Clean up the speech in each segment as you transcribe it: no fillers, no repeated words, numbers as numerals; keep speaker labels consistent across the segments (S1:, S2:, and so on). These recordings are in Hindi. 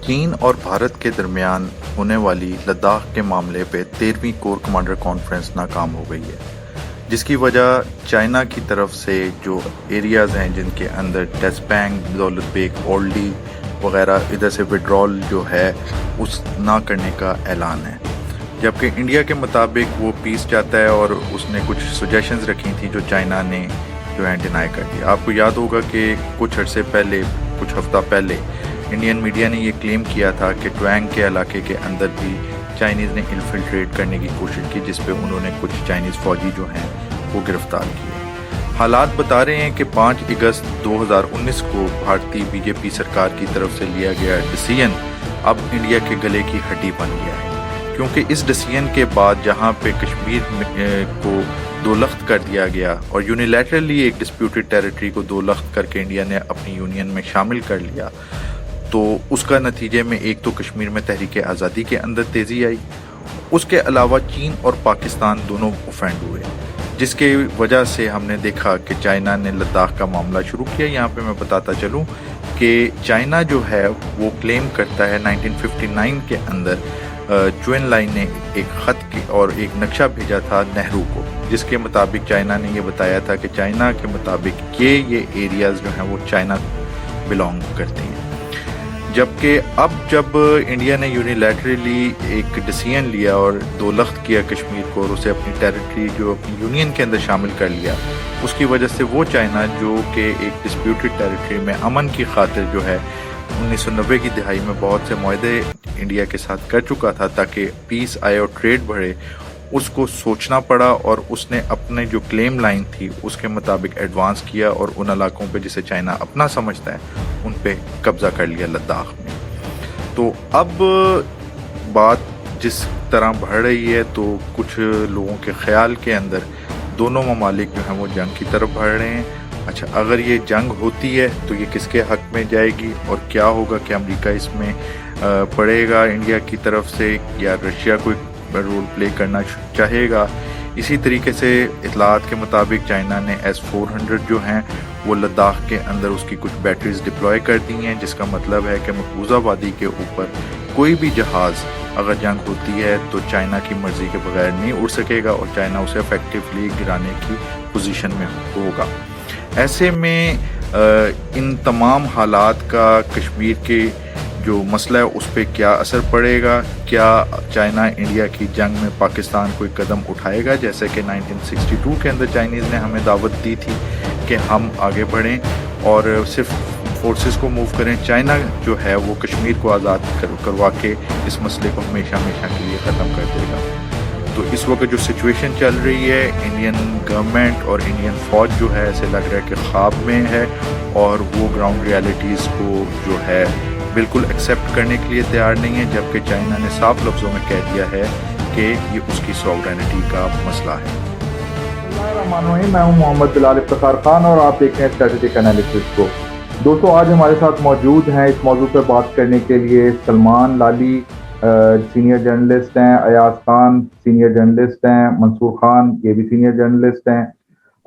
S1: चीन और भारत के दरमियान होने वाली लद्दाख के मामले पे 13वीं कोर कमांडर कॉन्फ्रेंस नाकाम हो गई है, जिसकी वजह चाइना की तरफ से जो एरियाज़ हैं जिनके अंदर डेस्पैंग, दौलत बेग, ओल्डी वगैरह इधर से विड्रॉल जो है उस ना करने का ऐलान है। जबकि इंडिया के मुताबिक वो पीस चाहता है और उसने कुछ सजेशंस रखी थी जो चाइना ने जो है डिनाई कर दिया। आपको याद होगा कि कुछ अरसे पहले, कुछ हफ्ता पहले इंडियन मीडिया ने ये क्लेम किया था कि ट्वैंग के इलाके के अंदर भी चाइनीज़ ने इन्फिल्ट्रेट करने की कोशिश की, जिस पे उन्होंने कुछ चाइनीज़ फौजी जो हैं वो गिरफ्तार किए। हालात बता रहे हैं कि 5 अगस्त 2019 को भारतीय बीजेपी सरकार की तरफ से लिया गया डिसीजन अब इंडिया के गले की हड्डी बन गया है, क्योंकि इस डिसीजन के बाद जहां पे कश्मीर को दो लख्त कर दिया गया और यूनिलैटरली एक डिस्प्यूटेड टेरिटरी को दो लख्त करके इंडिया ने अपनी यूनियन में शामिल कर लिया, तो उसका नतीजे में एक तो कश्मीर में तहरीक आज़ादी के अंदर तेज़ी आई, उसके अलावा चीन और पाकिस्तान दोनों ऑफेंड हुए, जिसके वजह से हमने देखा कि चाइना ने लद्दाख का मामला शुरू किया। यहाँ पे मैं बताता चलूँ कि चाइना जो है वो क्लेम करता है 1959 के अंदर चुएन लाइन ने एक ख़त और एक नक्शा भेजा था नेहरू को, जिसके मुताबिक चाइना ने ये बताया था कि चाइना के मुताबिक ये एरियाज़ जो हैं वो चाइना बिलोंग करते हैं। जबकि अब जब इंडिया ने यूनिलैटरली एक डिसीजन लिया और दो लख्त किया कश्मीर को और उसे अपनी टेरिटरी जो अपनी यूनियन के अंदर शामिल कर लिया, उसकी वजह से वो चाइना जो कि एक डिस्प्यूटेड टेरिटरी में अमन की खातिर जो है 1990 की दिहाई में बहुत से मुआहदे इंडिया के साथ कर चुका था ताकि पीस आए और ट्रेड बढ़े, उसको सोचना पड़ा और उसने अपने जो क्लेम लाइन थी उसके मुताबिक एडवांस किया और उन इलाकों पे जिसे चाइना अपना समझता है उन पे कब्जा कर लिया लद्दाख में। तो अब बात जिस तरह बढ़ रही है तो कुछ लोगों के ख्याल के अंदर दोनों ममालिक जो हैं वो जंग की तरफ बढ़ रहे हैं। अच्छा, अगर ये जंग होती है तो ये किसके हक में जाएगी और क्या होगा? कि अमेरिका इसमें पड़ेगा इंडिया की तरफ से या रशिया कोई रोल प्ले करना चाहेगा? इसी तरीके से इतलात के मुताबिक चाइना ने S-400 जो हैं वो लद्दाख के अंदर उसकी कुछ बैटरीज डिप्लॉय कर दी हैं, जिसका मतलब है कि मकबूजा वादी के ऊपर कोई भी जहाज़ अगर जंग होती है तो चाइना की मर्ज़ी के बगैर नहीं उड़ सकेगा और चाइना उसे इफेक्टिवली गिराने की पोजीशन में होगा। ऐसे में इन तमाम हालात का कश्मीर के जो मसला है उस पर क्या असर पड़ेगा? क्या चाइना इंडिया की जंग में पाकिस्तान कोई कदम उठाएगा, जैसे कि 1962 के अंदर चाइनीज़ ने हमें दावत दी थी कि हम आगे बढ़ें और सिर्फ फोर्सेस को मूव करें? चाइना जो है वो कश्मीर को आज़ाद करवा के इस मसले को हमेशा हमेशा के लिए ख़त्म कर देगा। तो इस वक्त जो सिचुएशन चल रही है, इंडियन गवर्नमेंट और इंडियन फ़ौज जो है ऐसे लग रहा है कि ख्वाब में है और वो ग्राउंड रियलिटीज़ को जो है बिल्कुल एक्सेप्ट करने के लिए तैयार नहीं है, जबकि चाइना ने साफ लफ्ज़ों में कह दिया है कि ये उसकी सॉवरेनिटी का मसला है।
S2: मैं हूं मोहम्मद बिलाल इफ्तिखार खान और आप देख रहे हैं स्ट्रेटेजिक एनालिसिस को। दोस्तों, आज हमारे साथ मौजूद हैं इस मौजू पर बात करने के लिए सलमान लाली, सीनियर जर्नलिस्ट हैं, अयाज खान सीनियर जर्नलिस्ट हैं, मंसूर खान ये भी सीनियर जर्नलिस्ट हैं।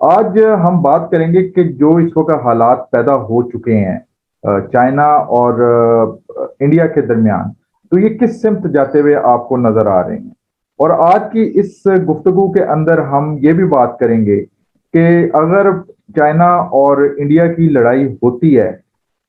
S2: आज हम बात करेंगे कि जो इस वक्त हालात पैदा हो चुके हैं चाइना और इंडिया के दरमियान, तो ये किस सिमत जाते हुए आपको नजर आ रहे हैं। और आज की इस गुफ्तगू के अंदर हम ये भी बात करेंगे कि अगर चाइना और इंडिया की लड़ाई होती है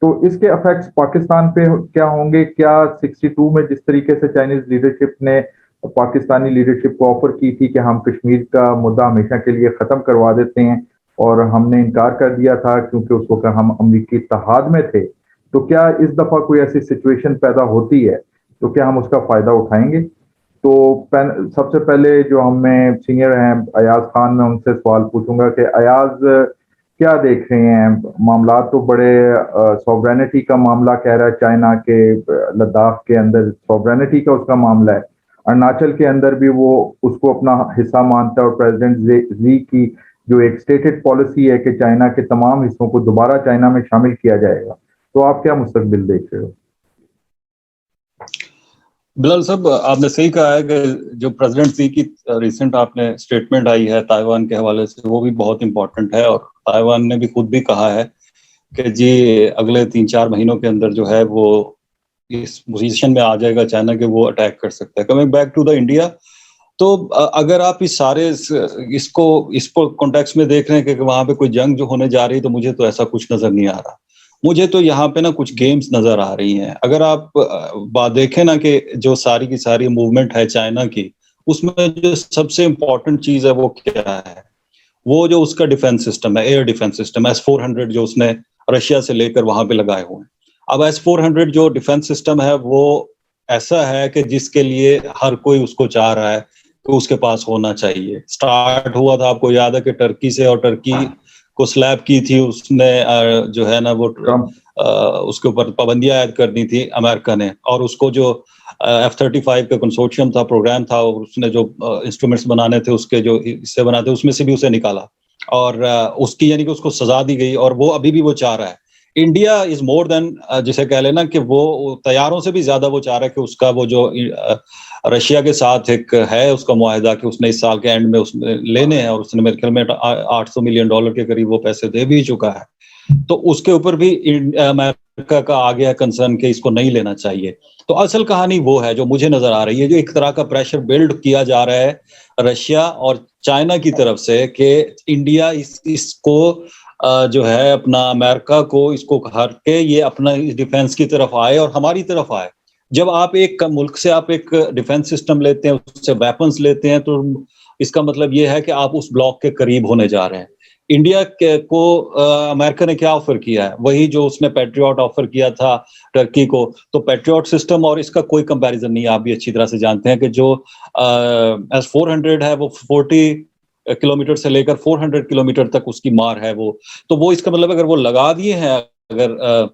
S2: तो इसके इफेक्ट्स पाकिस्तान पे क्या होंगे? क्या 62 में जिस तरीके से चाइनीज लीडरशिप ने पाकिस्तानी लीडरशिप को ऑफर की थी कि हम कश्मीर का मुद्दा हमेशा के लिए ख़त्म करवा देते हैं और हमने इनकार कर दिया था क्योंकि उस वक्त हम अमरीकी इत्तेहाद में थे, तो क्या इस दफ़ा कोई ऐसी सिचुएशन पैदा होती है तो क्या हम उसका फ़ायदा उठाएंगे? तो सबसे पहले जो हमें सीनियर हैं अयाज खान, मैं उनसे सवाल पूछूंगा कि अयाज क्या देख रहे हैं? मामला तो बड़े सॉवरेनिटी का मामला कह रहा है चाइना के, लद्दाख के अंदर सॉवरेनिटी का उसका मामला है, अरुणाचल के अंदर भी वो उसको अपना हिस्सा मानता है और प्रेसिडेंट जी की जो एक स्टेटेड पॉलिसी है कि चाइना के तमाम हिस्सों को दोबारा चाइना में शामिल किया जाएगा। तो आप क्या मुस्तकबिल देख रहे हो?
S3: बिलाल साहब, आपने सही कहा है कि जो प्रेसिडेंट सी की रिसेंट आपने स्टेटमेंट आई है ताइवान के हवाले से, वो भी बहुत इंपॉर्टेंट है और ताइवान ने भी खुद भी कहा है कि जी अगले 3-4 महीनों के अंदर जो है वो इस पोजीशन में आ जाएगा चाइना कि वो अटैक कर सकता है। Coming back to the India, तो अगर आप इस सारे इसको कॉन्टेक्स्ट में देख रहे हैं कि वहां पे कोई जंग जो होने जा रही है, तो मुझे तो ऐसा कुछ नजर नहीं आ रहा। मुझे तो यहाँ पे ना कुछ गेम्स नजर आ रही हैं। अगर आप बात देखें ना कि जो सारी की सारी मूवमेंट है चाइना की, उसमें जो सबसे इम्पोर्टेंट चीज है वो क्या है? वो जो उसका डिफेंस सिस्टम है, एयर डिफेंस सिस्टम S-400 जो उसने रशिया से लेकर वहां पे लगाए हुए हैं। अब S-400 जो डिफेंस सिस्टम है वो ऐसा है कि जिसके लिए हर कोई उसको चाह रहा है कि उसके पास होना चाहिए। स्टार्ट हुआ था, आपको याद है कि टर्की से, और टर्की को स्लैब की थी उसने, जो है ना वो उसके ऊपर पाबंदियां ऐड कर दी थी अमेरिका ने, और उसको जो F-35 का कंसोर्शियम था, प्रोग्राम था, और उसने जो इंस्ट्रूमेंट्स बनाने थे उसके जो हिस्से बनाते, उसमें से भी उसे निकाला, और उसकी यानी कि उसको सजा दी गई, और वो अभी भी वो चाह रहा है। इंडिया इज मोर देन, जिसे कह लेना कि वो तैयारों से भी ज्यादा वो चाह रहा है कि उसका वो जो रशिया के साथ एक है उसका मुआहिदा कि उसने इस साल के एंड में उसने लेने हैं, और उसने मेरे ख्याल में $800 मिलियन के करीब वो पैसे दे भी चुका है। तो उसके ऊपर भी अमेरिका का आ गया कंसर्न कि इसको नहीं लेना चाहिए। तो असल कहानी वो है जो मुझे नजर आ रही है, जो एक तरह का प्रेशर बिल्ड किया जा रहा है रशिया और चाइना की तरफ से कि इंडिया इसको जो है अपना अमेरिका को इसको हट के ये अपना डिफेंस की तरफ आए और हमारी तरफ आए। जब आप एक मुल्क से आप एक डिफेंस सिस्टम लेते हैं, उससे वेपन्स लेते हैं, तो इसका मतलब ये है कि आप उस ब्लॉक के करीब होने जा रहे हैं। इंडिया को अमेरिका ने क्या ऑफर किया है? वही जो उसने पैट्रियट ऑफर किया था टर्की को। तो पैट्रियट सिस्टम और इसका कोई कंपैरिजन नहीं है। आप भी अच्छी तरह से जानते हैं कि जो S-400 है वो 40 किलोमीटर से लेकर 400 किलोमीटर तक उसकी मार है वो। तो वो इसका मतलब अगर वो लगा दिए हैं अगर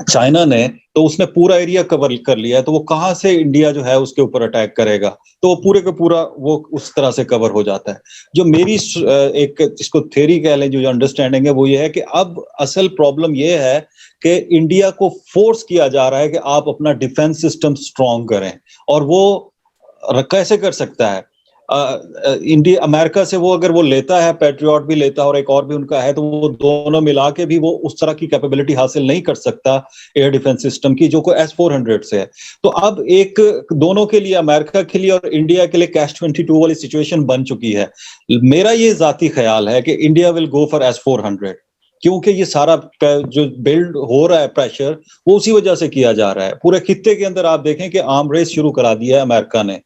S3: चाइना ने, तो उसने पूरा एरिया कवर कर लिया है, तो वो कहाँ से इंडिया जो है उसके ऊपर अटैक करेगा? तो वो पूरे का पूरा वो उस तरह से कवर हो जाता है। जो मेरी एक इसको थ्योरी कह लें, जो अंडरस्टैंडिंग है वो ये है कि अब असल प्रॉब्लम ये है कि इंडिया को फोर्स किया जा रहा है कि आप अपना डिफेंस सिस्टम स्ट्रॉन्ग करें, और वो कैसे कर सकता है? इंडिया अमेरिका से वो अगर वो लेता है, पैट्रियट भी लेता है और एक और भी उनका है, तो वो दोनों मिला के भी वो उस तरह की कैपेबिलिटी हासिल नहीं कर सकता एयर डिफेंस सिस्टम की जो को S-400 से है। तो अब एक दोनों के लिए, अमेरिका के लिए और इंडिया के लिए कैच-22 वाली सिचुएशन बन चुकी है। मेरा ये जाती ख्याल है कि India will go for S-400, क्योंकि ये सारा जो बिल्ड हो रहा है प्रेशर, वो उसी वजह से किया जा रहा है। पूरे खित्ते के अंदर आप देखें कि आर्म रेस शुरू करा दिया है अमेरिका ने।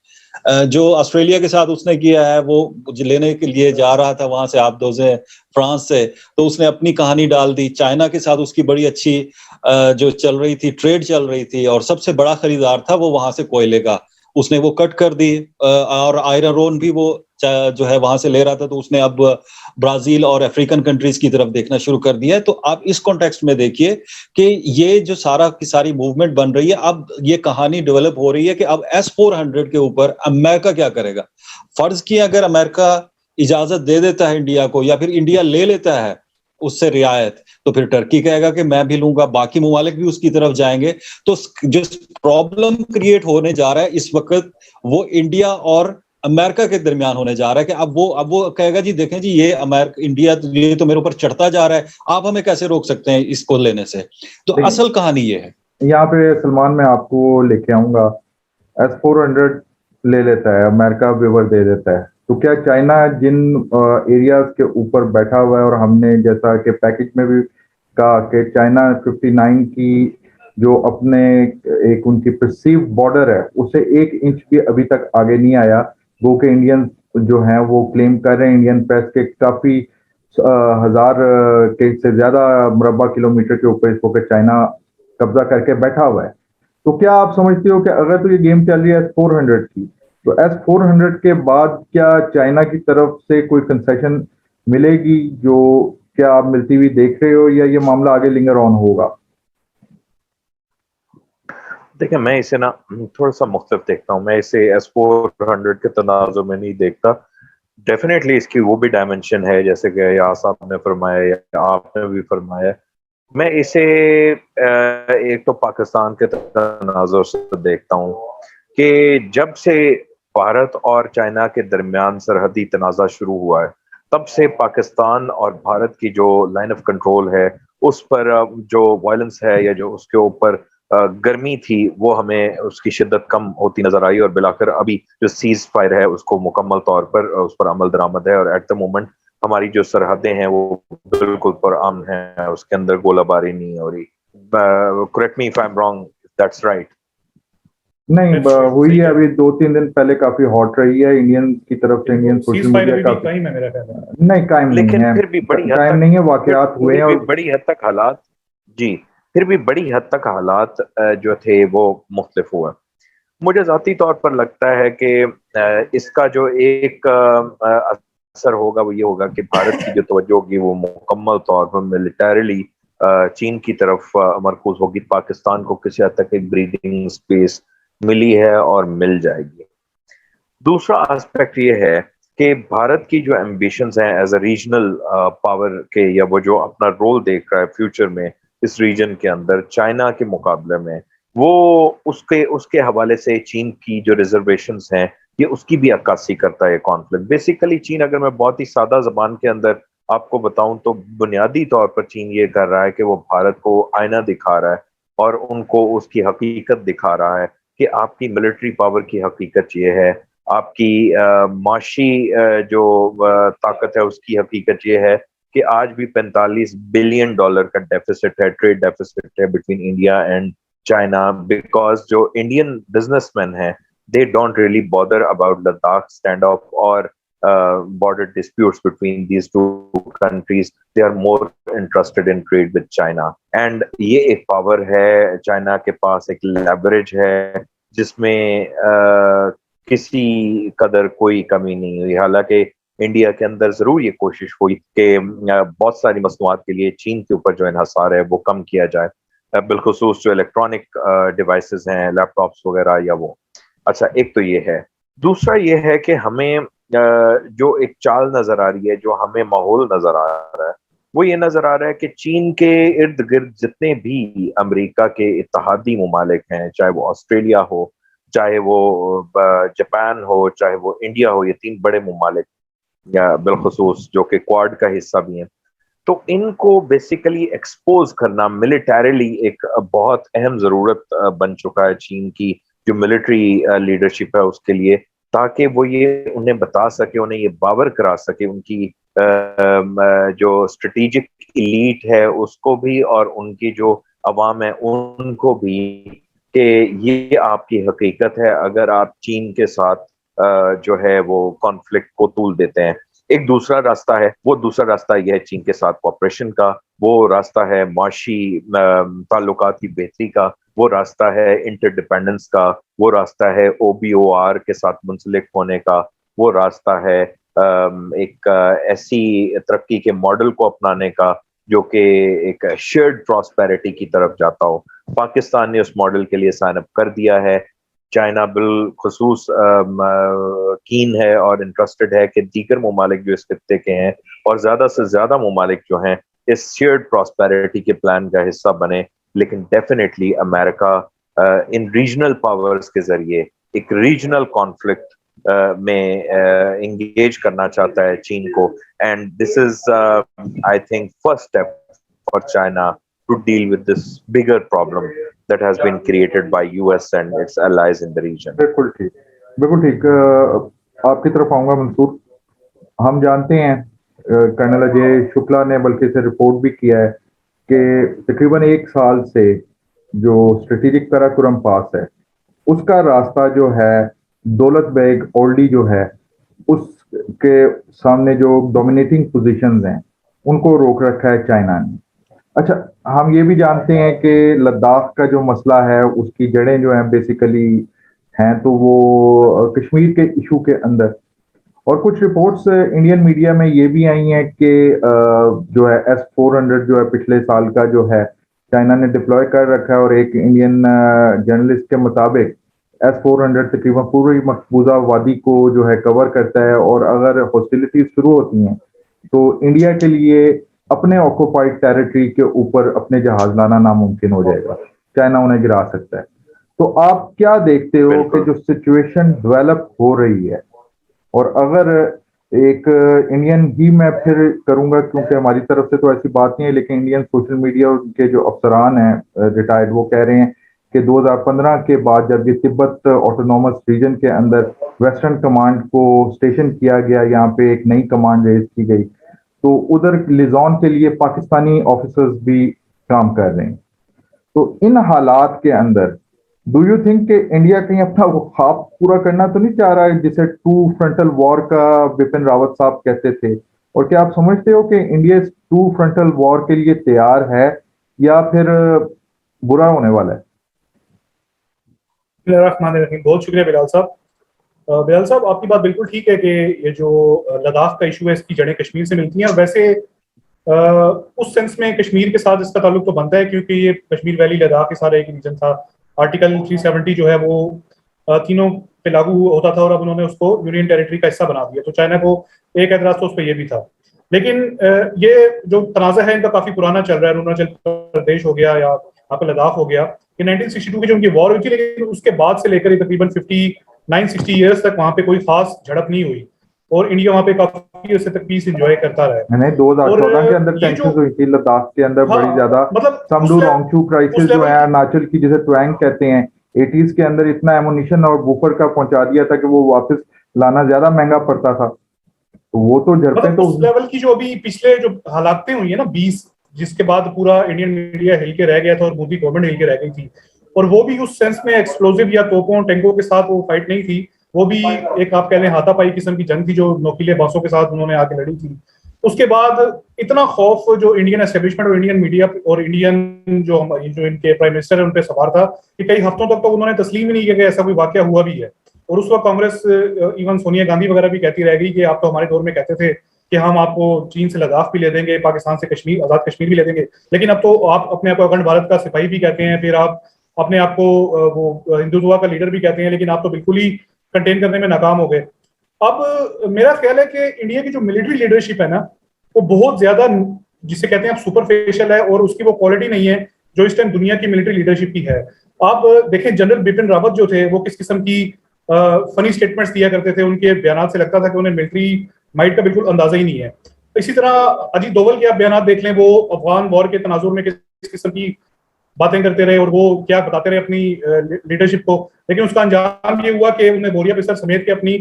S3: जो ऑस्ट्रेलिया के साथ उसने किया है, वो लेने के लिए जा रहा था वहां से, आप दो से फ्रांस से, तो उसने अपनी कहानी डाल दी। चाइना के साथ उसकी बड़ी अच्छी जो चल रही थी, ट्रेड चल रही थी, और सबसे बड़ा खरीदार था वो वहां से कोयले का, उसने वो कट कर दी। और आयरन ओर भी वो जो है वहां से ले रहा था, तो उसने अब ब्राजील और अफ्रीकन कंट्रीज की तरफ देखना शुरू कर दिया है। तो आप इस कॉन्टेक्स्ट में देखिए कि ये जो सारा की सारी मूवमेंट बन रही है, अब ये कहानी डेवलप हो रही है कि अब S-400 के ऊपर अमेरिका क्या करेगा। फर्ज किया अगर अमेरिका इजाजत दे देता है इंडिया को, या फिर इंडिया ले लेता है उससे रियायत, तो फिर टर्की कहेगा कि मैं भी लूंगा, बाकी ममालिक भी उसकी तरफ जाएंगे। तो जो प्रॉब्लम क्रिएट होने जा रहा है इस वक्त, वो इंडिया और अमेरिका के दरमियान होने जा रहा है कि अब वो कहेगा जी देखें जी, ये अमेरिका इंडिया ये तो मेरे ऊपर चढ़ता जा रहा है, आप हमें कैसे रोक सकते हैं इसको लेने से? तो असल कहानी ये है।
S2: यहाँ पे सलमान मैं आपको लेके आऊंगा, S-400 ले लेता है, अमेरिका वेवर दे देता है, तो क्या चाइना जिन एरियाज के ऊपर बैठा हुआ है, और हमने जैसा कि पैकेज में भी कहा कि चाइना 59 की जो अपने एक उनकी परसीव बॉर्डर है उससे 1 इंच भी अभी तक आगे नहीं आया, वो के इंडियन जो हैं वो क्लेम कर रहे हैं, इंडियन प्रेस के काफी हजार के से ज्यादा मुरब्बा किलोमीटर के ऊपर इसको चाइना कब्जा करके बैठा हुआ है। तो क्या आप समझते हो कि अगर तो ये गेम चल रही है S-400 की, तो S-400 के बाद क्या चाइना की तरफ से कोई कंसेशन मिलेगी, जो क्या आप मिलती हुई देख रहे हो, या ये मामला आगे लिंगर ऑन होगा?
S4: देखिए, मैं इसे ना थोड़ा सा मुख्तलिफ देखता हूँ। मैं इसे S-400 के तनाज़ुर में नहीं देखता। डेफिनेटली इसकी वो भी डायमेंशन है, जैसे कि या साहब ने फरमाया या आपने भी फरमाया। मैं इसे एक तो पाकिस्तान के तनाज़ुर से देखता हूँ कि जब से भारत और चाइना के दरमियान सरहदी तनाज़ा शुरू हुआ है, तब से पाकिस्तान और भारत की जो लाइन ऑफ कंट्रोल है, उस पर जो वायलेंस है या जो उसके ऊपर गर्मी थी वो हमें उसकी शिद्दत कम होती नजर आई और बिलाकर अभी जो सीज फायर है उसको मुकम्मल तौर पर उस पर अमल दरामद है और एट द मोमेंट हमारी जो सरहदें हैं वो बिल्कुल पुरअमन है, उसके अंदर गोलाबारी नहीं हो रही। Correct me if I am wrong, that's right.
S2: नहीं, हुई है अभी 2-3 दिन पहले, काफी हॉट रही है इंडियन की तरफ से, इंडियन सोशल मीडिया काफी
S5: कायम है मेरा ख्याल है।
S2: नहीं, कायम नहीं
S4: लेकिन
S2: है,
S4: फिर भी बड़ी हद
S2: कायम
S4: तक
S2: नहीं है, वाकयात हुए हैं और
S4: बड़ी हद तक हालात जी फिर भी बड़ी हद तक हालात जो थे वो मुख्तलिफ हुए। मुझे जाती तौर पर लगता है कि इसका जो एक असर होगा वो ये होगा कि भारत की जो तवज्जो होगी वो मुकम्मल तौर पर मिलिटरीली चीन की तरफ मरकूज होगी। पाकिस्तान को किसी हद तक एक ब्रीदिंग स्पेस मिली है और मिल जाएगी। दूसरा एस्पेक्ट ये है कि भारत की जो एम्बिशंस हैं एज अ रीजनल पावर के, या वो जो अपना रोल देख रहा है फ्यूचर में इस रीजन के अंदर चाइना के मुकाबले में, वो उसके उसके हवाले से चीन की जो रिजर्वेशंस हैं ये उसकी भी अक्कासी करता है कॉन्फ्लिक्ट। बेसिकली चीन, अगर मैं बहुत ही सादा जबान के अंदर आपको बताऊं तो बुनियादी तौर पर चीन ये कर रहा है कि वो भारत को आईना दिखा रहा है और उनको उसकी हकीकत दिखा रहा है कि आपकी मिलिट्री पावर की हकीकत ये है, आपकी माशी जो ताकत है उसकी हकीकत ये है कि आज भी $45 बिलियन का डेफिसिट है, ट्रेड डेफिसिट है between India and China, because जो इंडियन बिजनेसमैन हैं they don't really bother about Ladakh stand of और border disputes between these two countries. They are more interested in trade with China. And ये एक पावर है चाइना के पास, एक लेवरेज है जिसमें किसी कदर कोई कमी नहीं हुई। हालांकि इंडिया के अंदर जरूर ये कोशिश हुई कि बहुत सारी मसनूआत के लिए चीन के ऊपर जो इन्हसार है वो कम किया जाए, बिलखुसूस जो इलेक्ट्रॉनिक डिवाइसेस हैं, लैपटॉप्स वगैरह या वो। अच्छा, एक तो ये है। दूसरा ये है कि हमें जो एक चाल नजर आ रही है, जो हमें माहौल नजर आ रहा है, वो ये नजर आ रहा है कि चीन के इर्द गिर्द जितने भी अमेरिका के इत्तेहादी मुमालिक हैं, चाहे वो ऑस्ट्रेलिया हो, चाहे वो जापान हो, चाहे वो इंडिया हो, ये 3 बड़े मुमालिक या बिलखुसूस जो कि क्वाड का हिस्सा भी हैं, तो इनको बेसिकली एक्सपोज करना मिलिटरीली एक बहुत अहम जरूरत बन चुका है चीन की जो मिलिट्री लीडरशिप है उसके लिए, ताकि वो ये उन्हें बता सके, उन्हें ये बावर करा सके उनकी जो स्ट्रेटेजिक इलीट है उसको भी और उनकी जो अवाम है उनको भी, कि ये आपकी हकीकत है अगर आप चीन के साथ जो है वो कॉन्फ्लिक्ट को तूल देते हैं। एक दूसरा रास्ता है, वो दूसरा रास्ता यह है चीन के साथ कॉपरेशन का, वो रास्ता है माशी ताल्लुकात की बेहतरी का, वो रास्ता है इंटरडिपेंडेंस का, वो रास्ता है OBOR के साथ मुंसलिक होने का, वो रास्ता है एक ऐसी तरक्की के मॉडल को अपनाने का जो कि एक शेयर्ड प्रॉस्पेरिटी की तरफ जाता हो। पाकिस्तान ने उस मॉडल के लिए साइन अप कर दिया है। चाइना बिलखुसूस कीन है और इंटरेस्टेड है कि दीगर मुमालिक जो इस खित्ते के हैं और ज्यादा से ज्यादा मुमालिक जो हैं इस शेयर्ड प्रॉस्पेरिटी के प्लान का हिस्सा बने। लेकिन definitely America in regional powers के जरिए एक रीजनल कॉन्फ्लिक्ट में इंगेज करना चाहता है चीन को, and this is I think first step for China to deal with this bigger problem that has been created by US and its allies in the region.
S2: बिल्कुल ठीक, बिल्कुल ठीक। आपकी तरफ आऊंगा मंसूर। हम जानते हैं कर्नल अजय शुक्ला ने बल्कि इसे रिपोर्ट भी किया है कि तकरीबन 1 साल से जो स्ट्रेटेजिक काराकोरम पास है उसका रास्ता जो है दौलत बेग ओल्डी जो है उसके सामने जो डोमिनेटिंग पोजीशंस हैं उनको रोक रखा है चाइना ने। अच्छा, हम ये भी जानते हैं कि लद्दाख का जो मसला है उसकी जड़ें जो हैं बेसिकली हैं तो वो कश्मीर के इशू के अंदर, और कुछ रिपोर्ट्स इंडियन मीडिया में ये भी आई हैं कि जो है S-400 जो है पिछले साल का जो है चाइना ने डिप्लॉय कर रखा है, और एक इंडियन जर्नलिस्ट के मुताबिक S-400 तकरीबन पूरी मकबूजा वादी को जो है कवर करता है, और अगर हॉस्टिलिटीज शुरू होती हैं तो इंडिया के लिए अपने ऑक्युपाइड टेरिटरी के ऊपर अपने जहाज लाना नामुमकिन हो जाएगा, चाइना उन्हें गिरा सकता है। तो आप क्या देखते हो कि जो सिचुएशन डेवलप हो रही है, और अगर एक इंडियन ही मैं फिर करूंगा क्योंकि हमारी तरफ से तो ऐसी बात नहीं है, लेकिन इंडियन सोशल मीडिया के जो अफसरान हैं रिटायर्ड वो कह रहे हैं कि 2015 के बाद जब ये तिब्बत ऑटोनॉमस रीजन के अंदर वेस्टर्न कमांड को स्टेशन किया गया, यहाँ पे एक नई कमांड रेज की गई, तो उधर लिजॉन के लिए पाकिस्तानी ऑफिसर्स भी काम कर रहे हैं। तो इन हालात के अंदर डू यू थिंक कि इंडिया कहीं अपना वो ख्वाब पूरा करना तो नहीं चाह रहा है जिसे टू फ्रंटल वॉर का बिपिन रावत साहब कहते थे? और क्या आप समझते हो कि इंडिया इस टू फ्रंटल वॉर के लिए तैयार है या फिर बुरा होने वाला है?
S5: बहुत शुक्रिया बिलाल साहब। बिलाल साहब, आपकी बात बिल्कुल ठीक है कि ये जो लद्दाख का इशू है इसकी जड़ें कश्मीर से मिलती हैं, और वैसे उस सेंस में कश्मीर के साथ इसका ताल्लुक तो बनता है क्योंकि ये कश्मीर वैली लद्दाख के सारे एक रीजन था। आर्टिकल 370 जो है वो तीनों पे लागू होता था और अब उन्होंने उसको यूनियन टेरिटरी का हिस्सा बना दिया, तो चाइना को एक एतराज तो उस पर यह भी था। लेकिन ये जो तनाज़ा है इनका काफी पुराना चल रहा है। अरुणाचल प्रदेश हो गया या यहाँ पे लद्दाख हो गया, कि 1962 की जो उनकी वॉर हुई थी, लेकिन उसके बाद से लेकर तकरीबन 59-60 ईयर्स तक वहाँ पे कोई खास झड़प नहीं हुई और इंडिया वहाँ पे काफी उससे तक पीस एंजॉय करता रहा।
S2: नहीं, 2014 के अंदर टेंशन हुई थी लद्दाख के अंदर, बड़ी ज्यादा,
S5: मतलब
S2: समडू रोंगचू क्राइसिस जो है, अरुणाचल की जिसे ट्वैंग कहते हैं, 80s के अंदर इतना एमुनिशन और बुफर का पहुंचा दिया था कि वो वापस लाना ज्यादा महंगा पड़ता था। तो वो तो झड़पें तो
S5: उस लेवल की जो अभी पिछले जो हालातें हुई है ना 20, जिसके बाद पूरा इंडियन मीडिया हिल के रह गया था और मोदी गवर्नमेंट हिल के रह गई थी, और वो भी उस सेंस में एक्सप्लोजिव या तोपों टैंकों के साथ वो फाइट नहीं थी, वो भी एक आप कह लें हाथापाई किस्म की जंग थी जो नोकीले बांसों के साथ उन्होंने आके लड़ी थी। उसके बाद इतना खौफ जो इंडियन एस्टेब्लिशमेंट और इंडियन मीडिया और इंडियन जो इनके प्राइम मिनिस्टर है उन पर सवार था कि कई हफ्तों तक तो उन्होंने तस्लीम ही नहीं किया कि ऐसा कोई वाकया हुआ भी है। और उस वक्त कांग्रेस, इवन सोनिया गांधी वगैरह भी कहती रह गई कि आप तो हमारे दौर में कहते थे कि हम आपको चीन से लद्दाख भी ले देंगे, पाकिस्तान से कश्मीर, आजाद कश्मीर भी ले देंगे, लेकिन अब तो आप अपने आप को अखंड भारत का सिपाही भी कहते हैं, फिर आप अपने आप को वो हिंदुत्व का लीडर भी कहते हैं, लेकिन आप तो बिल्कुल ही कंटेन करने में नाकाम हो गए। अब मेरा ख्याल है कि इंडिया की जो मिलिट्री लीडरशिप है ना, वो बहुत ज्यादा, जिसे कहते हैं आप, सुपरफिशियल है और उसकी वो क्वालिटी नहीं है जो इस टाइम दुनिया की मिलिट्री लीडरशिप की है। आप देखें जनरल बिपिन रावत जो थे वो किस किस्म की फनी स्टेटमेंट्स दिया करते थे, उनके बयान से लगता था कि उन्हें मिलिट्री माइट का बिल्कुल अंदाजा ही नहीं है। इसी तरह अजीत डोवल के आप बयान देख लें, वो अफगान वॉर के तनाजुर में किस किस्म की बातें करते रहे और वो क्या बताते रहे अपनी लीडरशिप को, लेकिन उसका अंजाम ये हुआ कि उन्हें बोरिया बिस्तर समेत के अपनी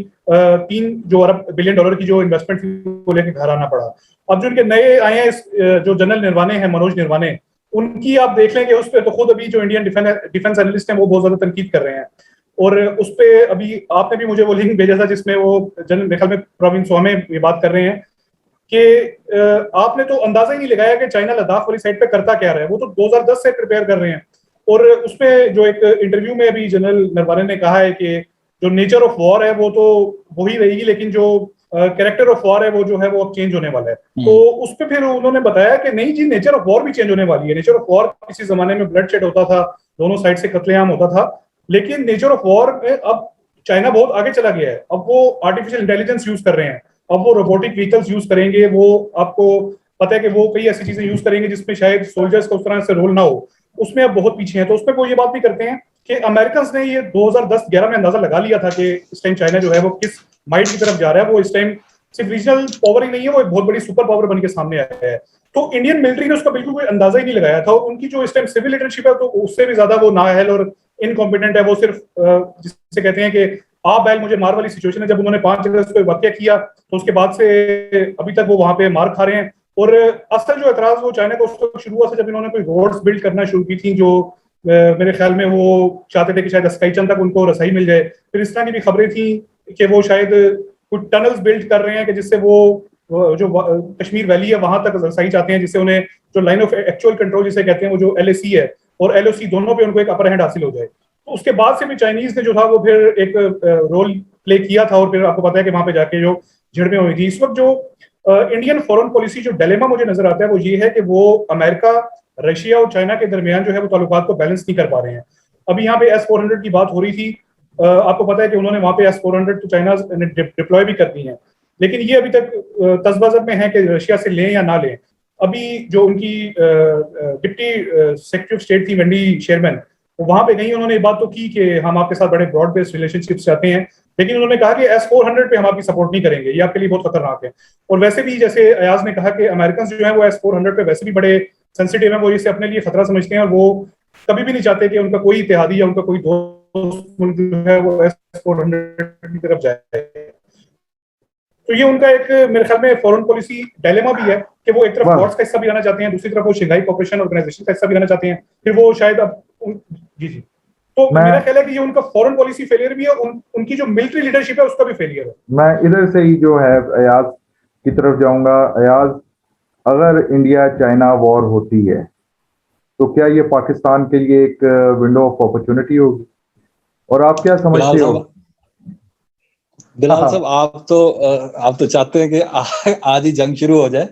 S5: 3 अरब बिलियन डॉलर की जो इन्वेस्टमेंट थी वो लेकर घर आना पड़ा। अब जो इनके नए आए हैं जो जनरल निर्वाणे हैं, मनोज निर्वाणे, उनकी आप देख लें कि उस पर तो खुद अभी जो इंडियन डिफेंस एनालिस्ट हैं वो बहुत ज्यादा तनकीद कर रहे हैं, और उस पर अभी आपने भी मुझे वो लिंक भेजा था जिसमें वो जनरल मेरे ख्याल में प्रवीण स्वामी ये बात कर रहे हैं कि आपने तो अंदाजा ही नहीं लगाया कि चाइना लद्दाख वाली साइड पे करता क्या रहा है, वो तो 2010 से प्रिपेयर कर रहे हैं। और उसमें जो एक इंटरव्यू में अभी जनरल नरवाने ने कहा है कि जो नेचर ऑफ वॉर है वो तो वही रहेगी, लेकिन जो कैरेक्टर ऑफ वॉर है वो जो है वो अब चेंज होने वाला है। तो उस पर फिर उन्होंने बताया कि नहीं जी, नेचर ऑफ वॉर भी चेंज होने वाली है। नेचर ऑफ वॉर किसी जमाने में ब्लड शेड होता था, दोनों साइड से कत्लेआम होता था, लेकिन नेचर ऑफ वॉर में अब चाइना बहुत आगे चला गया है। अब वो आर्टिफिशियल इंटेलिजेंस यूज कर रहे हैं, अब वो रोबोटिक व्हीकल्स यूज करेंगे, वो आपको पता है कि वो कई ऐसी चीजें यूज करेंगे जिसमें शायद सोल्जर्स का उस तरह से रोल ना हो, उसमें अब बहुत पीछे हैं। तो उसमें वो ये बात भी करते हैं कि अमेरिकन ने ये 2010-11 में अंदाजा लगा लिया था कि इस टाइम चाइना जो है वो किस माइट की तरफ जा रहा है, वो इस टाइम सिर्फ रीजनल पावर ही नहीं है, वो एक बहुत बड़ी सुपर पावर बन के सामने आया है। तो इंडियन मिलिट्री ने उसका बिल्कुल कोई अंदाजा ही नहीं लगाया था, और उनकी जो इस टाइम सिविल लीडरशिप है तो उससे भी ज्यादा वो नाअहल और इनकॉम्पिटेंट है। वो सिर्फ जिसे कहते हैं कि आप बैल मुझे मार वाली सिचुएशन है। जब उन्होंने 5 अगस्त को वाकया किया तो उसके बाद से अभी तक वो वहां पे मार खा रहे हैं। और असल जो एतराज वो चाइना को उस वक्त शुरू हुआ था जब इन्होंने कोई रोड्स बिल्ड करना शुरू की थी, जो मेरे ख्याल में वो चाहते थे कि शायद स्काई चंद तक उनको रसाई मिल जाए। फिर इस तरह की भी खबरें थी कि वो शायद कुछ टनल्स बिल्ड कर रहे हैं कि जिससे वो जो कश्मीर वैली है वहां तक रसाई चाहते हैं, जिससे उन्हें जो लाइन ऑफ एक्चुअल कंट्रोल जिसे कहते हैं वो जो LAC है और LOC दोनों पे उनको एक अपर हैंड हासिल हो जाए। तो उसके बाद से भी चाइनीज ने जो था वो फिर एक रोल प्ले किया था, और फिर आपको पता है कि वहां पे जाके जो झड़पें हुई थी। इस वक्त जो इंडियन फॉरेन पॉलिसी जो डिलेमा मुझे नजर आता है वो ये है कि वो अमेरिका, रशिया और चाइना के दरमियान जो है वो ताल्लुकात को बैलेंस नहीं कर पा रहे हैं। अभी यहाँ पे S-400 की बात हो रही थी, आपको पता है कि उन्होंने वहां पे S-400 तो चाइना ने डिप्लॉय भी कर दी है, लेकिन ये अभी तक तजबजब में है कि रशिया से लें या ना लें। अभी जो उनकी डिप्टी सेक्रेटरी ऑफ स्टेट थी वेंडी शेरमैन, वहां पे गई, उन्होंने बात तो की कि हम आपके साथ बड़े ब्रॉड बेस्ड रिलेशनशिप चाहते हैं, लेकिन उन्होंने कहा कि S-400 पे हम आपकी सपोर्ट नहीं करेंगे, ये आपके लिए बहुत खतरनाक है। और वैसे भी जैसे अयाज ने कहा कि अमेरिकन जो है वो S-400 पे वैसे भी बड़े सेंसिटिव है, वो इसे अपने लिए खतरा समझते हैं और वो कभी भी नहीं चाहते कि उनका कोई इत्तेहादी या उनका कोई दोस्त मुल्क जो है वो S-400 की तरफ जाए। तो ये उनका एक मेरे ख्याल में फॉरेन पॉलिसी डायलेमा भी है कि वो एक तरफ क्वाड्स का हिस्सा भी रहना चाहते हैं, दूसरी तरफ वो शंघाई कोऑपरेशन ऑर्गेनाइजेशन का हिस्सा भी रहना चाहते हैं, फिर वो शायद अब जी जी तो मेरा ख्याल है कि ये उनका फॉरेन पॉलिसी फेलियर भी है, उनकी जो मिलिट्री लीडरशिप है उसका भी फेलियर है।
S2: मैं इधर से ही जो है अयाज की तरफ जाऊंगा। अयाज, अगर इंडिया चाइना वॉर होती है तो क्या ये पाकिस्तान के लिए एक विंडो ऑफ अपॉर्चुनिटी होगी, और आप क्या समझते हो?
S3: बिलाल साहब, आप तो चाहते हैं कि आज ही जंग शुरू हो जाए,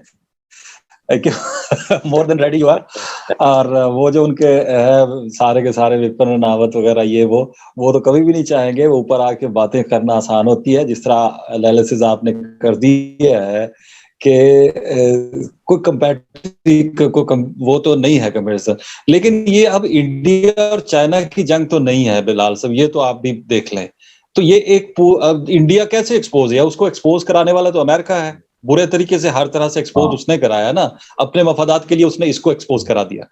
S3: more than ready you are. और वो जो उनके सारे के सारे विपिन रावत वगैरह ये वो तो कभी भी नहीं चाहेंगे। वो ऊपर आके बातें करना आसान होती है, जिस तरह एनालिसिस आपने कर दी है कि कोई कंपैरिजन वो तो नहीं है कंपैरिजन। लेकिन ये अब इंडिया और चाइना की जंग तो नहीं है बिलाल साहब, ये तो आप भी देख लें। तो ये एक इंडिया कैसे एक्सपोज है? उसको एक्सपोज कराने वाला तो अमेरिका है, बुरे तरीके से हर तरह से एक्सपोज उसने कराया ना, अपने मफादात के लिए उसने इसको एक्सपोज करा दिया।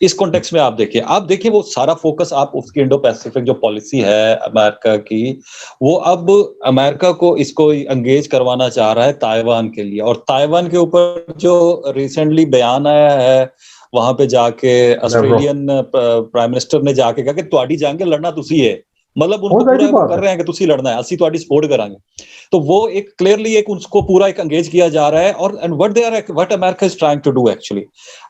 S3: इस कॉन्टेक्स्ट में आप देखिए वो सारा फोकस आप उसकी इंडो पैसिफिक जो पॉलिसी है अमेरिका की, वो अब अमेरिका को इसको एंगेज करवाना चाह रहा है ताइवान के लिए। और ताइवान के ऊपर जो रिसेंटली बयान आया है, वहां पे जाके ऑस्ट्रेलियन प्राइम मिनिस्टर ने जाके कहा कि तुहाडी जंग लड़ना तुसी है, मतलब उनको पूरा वो कर रहे हैं कि तुसी लड़ना है, असि तुहाडी सपोर्ट करांगे। तो वो एक क्लियरली एक उसको पूरा एक एंगेज किया जा रहा है। और and what America is trying to do actually,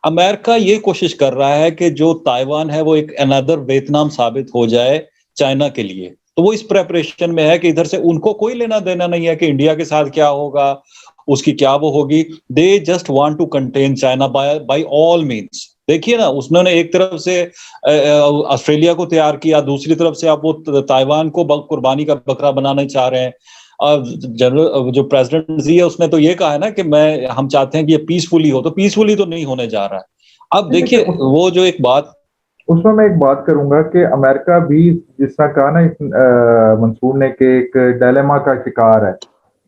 S3: America ये कोशिश कर रहा है कि जो ताइवान है वो एक अनदर वियतनाम साबित हो जाए चाइना के लिए। तो वो इस प्रेपरेशन में है कि इधर से उनको कोई लेना देना नहीं है कि इंडिया के साथ क्या होगा, उसकी क्या वो होगी। They just want to contain China by all means. देखिए ना, उसने एक तरफ से ऑस्ट्रेलिया को तैयार किया, दूसरी तरफ से आप वो ताइवान को कुर्बानी का बकरा बनाना चाह रहे हैं। जनरल जो प्रेसिडेंट जी है उसने तो ये कहा है ना कि हम चाहते हैं कि ये पीसफुली हो, तो पीसफुली तो नहीं होने जा रहा है। अब देखिए वो जो एक बात,
S2: उसमें मैं एक बात करूंगा कि अमेरिका भी जिस तरह कहा ना मंसूर ने के एक डायलेमा का शिकार है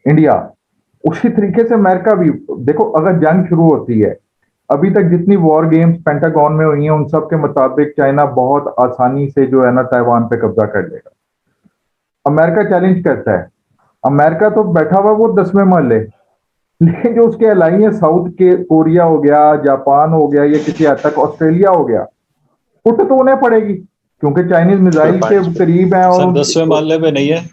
S2: इंडिया, उसी तरीके से अमेरिका भी। देखो, अगर जंग शुरू होती है, अभी तक जितनी वॉर गेम्स पेंटागन में हुई हैं उन सब के मुताबिक चाइना बहुत आसानी से जो है ना ताइवान पे कब्जा कर लेगा। अमेरिका चैलेंज करता है, अमेरिका तो बैठा हुआ वो 10वें महल्ले, लेकिन जो उसके अलाई है साउथ के कोरिया हो गया, जापान हो गया, या किसी हद तक ऑस्ट्रेलिया हो गया, फुट तो उन्हें पड़ेगी क्योंकि चाइनीज मिसाइल के करीब है। और
S3: 10वें महल्ले में नहीं है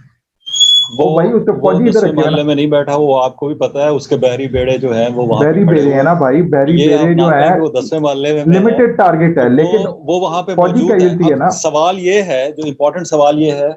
S3: वो
S2: भाई, उसके फौजी इधर
S3: महल्ले में नहीं बैठा, वो आपको भी पता है। उसके बहरी बेड़े जो है वो वहां
S2: बहरी बेड़े है ना भाई, बहरी बेड़े जो है
S3: वो 10वें महल्ले में
S2: लिमिटेड टारगेट है, लेकिन
S3: वो वहां पे
S2: फौजी
S3: मौजूद
S2: है ना।
S3: सवाल ये है, जो इम्पोर्टेंट सवाल ये है,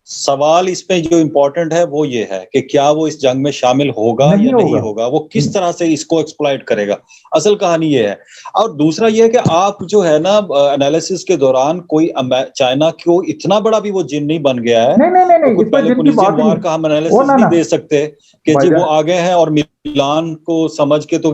S3: सवाल इसमें जो इम्पोर्टेंट है वो ये है कि क्या वो इस जंग में शामिल होगा या नहीं होगा, वो किस तरह से इसको एक्सप्लॉइट करेगा। असल कहानी ये है। और दूसरा ये है कि आप जो है ना एनालिसिस के दौरान कोई चाइना को इतना बड़ा भी वो जिन नहीं बन गया है।
S2: नहीं,
S3: तो पहले पुलिसियन वार का हम एनालिसिस नहीं दे सकते कि जी वो आ गए हैं और मिलान को समझ के तो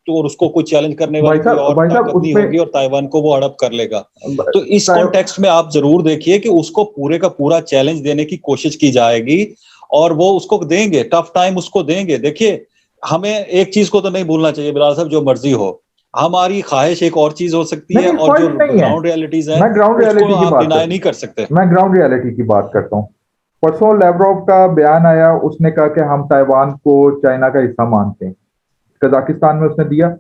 S3: और उसको कोई चैलेंज करने वाली कोई और ताकत नहीं होगी और ताइवान को वो हड़प कर लेगा। तो इस कॉन्टेक्स्ट में आप जरूर देखिए कि उसको पूरे का पूरा चैलेंज देने की कोशिश की जाएगी और वो उसको देंगे, टफ टाइम उसको देंगे। देखिए, हमें एक चीज को तो नहीं भूलना चाहिए बिलाल साहब, जो मर्जी हो, हमारी ख्वाहिश एक और चीज हो सकती है और जो ग्राउंड रियलिटीज है उसको आप डिनाई नहीं कर सकते।
S2: मैं ग्राउंड रियलिटी की बात करता हूँ। परसों लैवरोव का बयान आया, उसने कहा कि हम ताइवान को चाइना का हिस्सा मानते हैं, कजाकिस्तान में उसने दिया।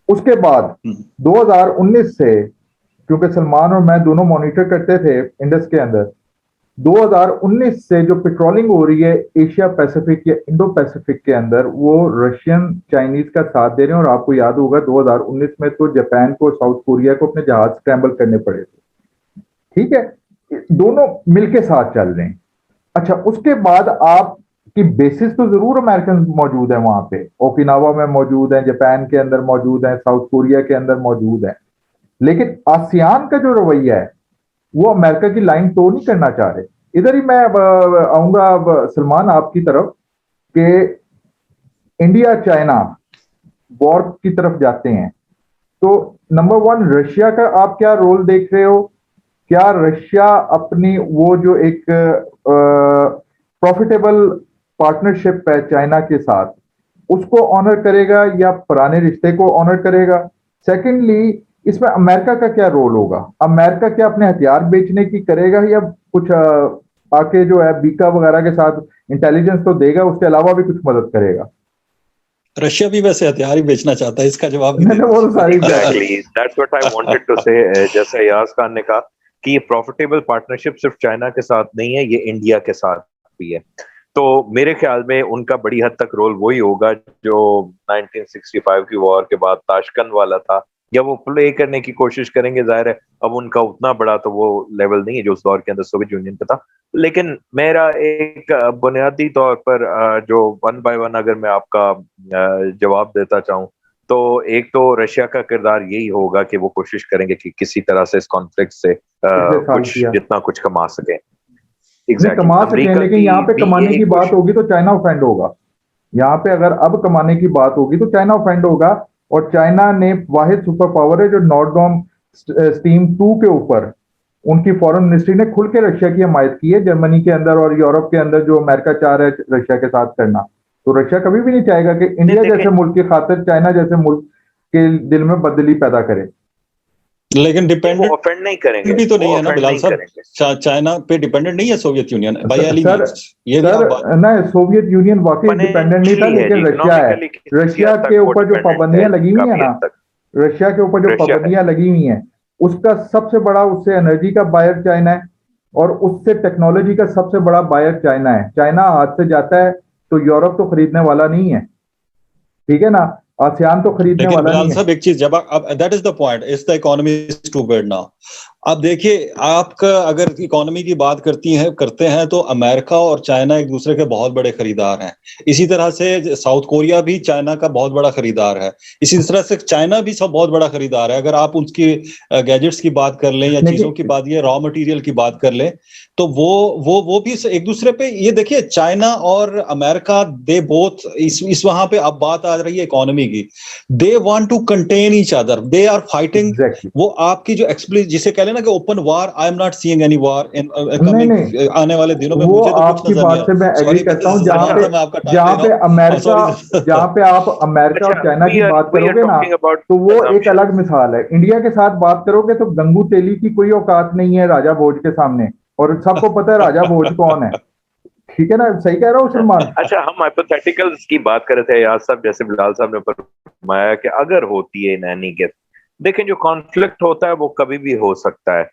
S2: उसके बाद 2019 से, क्योंकि सलमान और मैं दोनों मॉनिटर करते थे इंडस के अंदर, 2019 से जो पेट्रोलिंग हो रही है एशिया पैसिफिक या इंडो पैसिफिक के अंदर, वो रशियन चाइनीज का साथ दे रहे हैं। और आपको याद होगा 2019 में तो जापान को, साउथ कोरिया को अपने जहाज स्क्रैम्बल करने पड़े थे। ठीक है, दोनों मिलके साथ चल रहे हैं। अच्छा, उसके बाद आपकी बेसिस तो जरूर अमेरिकन मौजूद है वहां पे, ओकिनावा में मौजूद है, जापान के अंदर मौजूद है, साउथ कोरिया के अंदर मौजूद है, लेकिन आसियान का जो रवैया है वो अमेरिका की लाइन तो नहीं करना चाह रहे। इधर ही मैं आऊंगा सलमान आपकी तरफ कि इंडिया चाइना वॉर की तरफ जाते हैं, तो नंबर 1 रशिया का आप क्या रोल देख रहे हो? क्या रशिया अपनी वो जो एक प्रॉफिटेबल पार्टनरशिप है चाइना के साथ, उसको ऑनर करेगा या पुराने रिश्ते को ऑनर करेगा? सेकेंडली, इसमें अमेरिका का क्या रोल होगा? अमेरिका क्या अपने हथियार बेचने की करेगा या कुछ आके जो है बीका वगैरह के साथ इंटेलिजेंस तो देगा, उसके अलावा भी कुछ मदद करेगा?
S3: रशिया भी वैसे हथियार ही बेचना चाहता है, इसका जवाब भी दे
S2: मैंने वो तो सारी
S4: exactly that's what I wanted to say. जैसे यास खान ने कहा कि ये प्रॉफिटेबल पार्टनरशिप सिर्फ चाइना के साथ नहीं है, ये इंडिया के साथ भी है। तो मेरे ख्याल में उनका बड़ी हद तक रोल वही होगा जो 1965 की वॉर के बाद ताशकंद वाला था, या वो प्ले करने की कोशिश करेंगे। जाहिर है अब उनका उतना बड़ा तो वो लेवल नहीं है जो उस दौर के अंदर सोवियत यूनियन का था, लेकिन मेरा एक बुनियादी तौर पर जो वन बाय वन अगर मैं आपका जवाब देता चाहूँ, तो एक तो रशिया का किरदार यही होगा कि वो कोशिश करेंगे कि किसी तरह से इस कॉन्फ्लिक्ट से
S2: पिछले साल
S4: कुछ
S2: किया
S4: जितना कुछ कमा सके।
S2: नहीं
S4: एग्जैक्टली
S2: कमा सके,
S4: अमेरिका
S2: लेकिन
S4: की
S2: यहाँ पे
S4: भी
S2: कमाने
S4: यही
S2: की बात
S4: कोशिश।
S2: होगी तो चाइना ऑफेंड होगा। यहाँ पे अगर अब कमाने की बात होगी तो चाइना ऑफेंड होगा। और चाइना ने वाहिद सुपर पावर है जो नॉर्डॉम स्ट्रीम 2 के ऊपर उनकी फॉरेन मिनिस्ट्री ने खुल के रशिया की हमायत की है, जर्मनी के अंदर और यूरोप के अंदर जो अमेरिका चाह रहा है रशिया के साथ करना। तो रशिया कभी भी नहीं चाहेगा कि इंडिया
S4: देखें
S2: जैसे मुल्क की खातिर चाइना जैसे मुल्क के दिल में बदली पैदा करे।
S3: लेकिन
S4: वो
S3: डिपेंडेंट
S4: ऑफेंड नहीं करेंगे,
S3: भी तो नहीं
S4: वो
S3: है ना
S4: ऑफेंड
S3: बिलाल
S4: नहीं
S3: साहब,
S4: करेंगे।
S3: चाइना पे डिपेंडेंट नहीं है Soviet union by any
S2: sir
S3: means, ये भी आप बात।
S2: सर ना, सोवियत यूनियन वाकई डिपेंडेंट नहीं था,
S4: फाइनेंशियली है जी,
S2: लेकिन रशिया है।
S4: इकोनॉमिकली किसी
S2: रशिया
S4: हद
S2: के
S4: तक वो
S2: ऊपर जो
S4: डिपेंडेंट है
S2: पाबंदियां लगी हुई है
S4: काफी
S2: ना,
S4: हद तक।
S2: रशिया के ऊपर जो
S4: रशिया है।
S2: पाबंदियां लगी हुई हैं, उसका सबसे बड़ा उससे एनर्जी का बायर चाइना है और उससे टेक्नोलॉजी का सबसे बड़ा बायर चाइना है। चाइना हाथ से जाता है तो यूरोप तो खरीदने वाला नहीं है, ठीक है ना, आसियान तो खरीदने
S3: लेकिन
S2: वाला
S3: बिलाल
S2: नहीं है।
S3: साहब एक चीज, जब अब that is the point, is the economy is too big now. अब देखिए, आपका अगर इकोनॉमी की बात करते हैं तो अमेरिका और चाइना एक दूसरे के बहुत बड़े खरीदार हैं। इसी तरह से साउथ कोरिया भी चाइना का बहुत बड़ा खरीदार है, इसी तरह से चाइना भी सब बहुत बड़ा खरीदार है। अगर आप उसकी गैजेट्स की बात कर लें या चीजों की बात, ये रॉ मटेरियल की बात कर लें, तो वो भी एक दूसरे पे, ये देखिए चाइना और अमेरिका दे बोथ इस वहां पे अब बात आ रही है इकोनॉमी की, they want to contain each other, they are fighting.
S2: Exactly
S3: वो आपकी जो एक्सप्लिसिट जिसे कह लेना कि open war, I am not seeing any war in
S2: नहीं
S3: कमिंग
S2: नहीं,
S3: आने वाले दिनों में,
S2: वो
S3: मुझे तो कुछ
S2: आपकी
S3: नजर नहीं
S2: बात से
S3: आ।
S2: मैं एग्री
S3: सॉरी
S2: करता हूँ।
S3: बिलाल साहब, मैं आपका टाइम ले
S2: जहाँ
S3: रहा
S2: पे
S3: हूँ,
S2: अमेरिका,
S3: सॉरी।
S2: जहाँ पे आप अमेरिका और
S4: अच्छा,
S2: चाइना की बात
S4: वी आर
S2: करोगे ना,
S4: टॉकिंग अबाउट
S2: तो वो एक
S4: कंजम्पशन।
S2: अलग मिसाल है। इंडिया के साथ बात करोगे तो गंगू तेली की कोई औकात नहीं है राजा भोज के सामने, और सबको पता है राजा भोज कौन है, ठीक है ना? सही कह रहा हूँ सलमान?
S4: अच्छा, हम हाइपोथेटिकल्स की बात कर रहे थे यार साहब, जैसे बिलाल साहब ने फरमाया कि अगर होती है इन एनी केस, देखें जो कॉन्फ्लिक्ट होता है वो कभी भी हो सकता है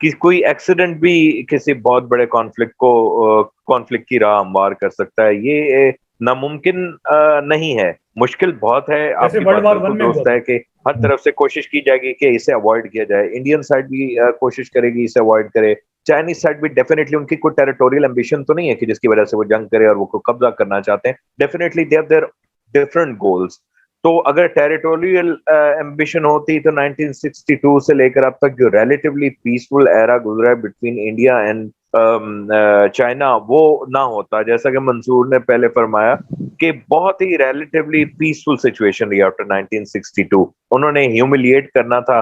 S4: कि कोई एक्सीडेंट भी किसी बहुत बड़े कॉन्फ्लिक्ट की राह हमवार कर सकता है। ये नामुमकिन नहीं है, मुश्किल बहुत है।
S5: जैसे
S4: आपकी
S5: वर्ल्ड
S4: बात
S5: वार
S4: बिल्कुल
S5: 1 में हुआ
S4: दुरुस्त
S5: था।
S4: है कि हर तरफ से कोशिश की जाएगी कि इसे अवॉइड किया जाए। इंडियन साइड भी कोशिश करेगी इसे अवॉइड करे, चाइनीज साइड भी डेफिनेटली, उनकी कोई टेरिटोरियल एम्बिशन तो नहीं है कि जिसकी वजह से वो जंग करे और वो कब्जा करना चाहते हैं। Definitely they have their different goals. तो अगर टेरिटोरियल एम्बिशन होती तो 1962 से लेकर अब तक जो रिलेटिवली पीसफुल एरा गुजरा है बिटवीन इंडिया एंड चाइना, वो ना होता। जैसा कि मंसूर ने पहले फरमाया कि बहुत ही रिलेटिवली पीसफुल सिचुएशन रही आफ्टर 1962। उन्होंने ह्यूमिलिएट करना था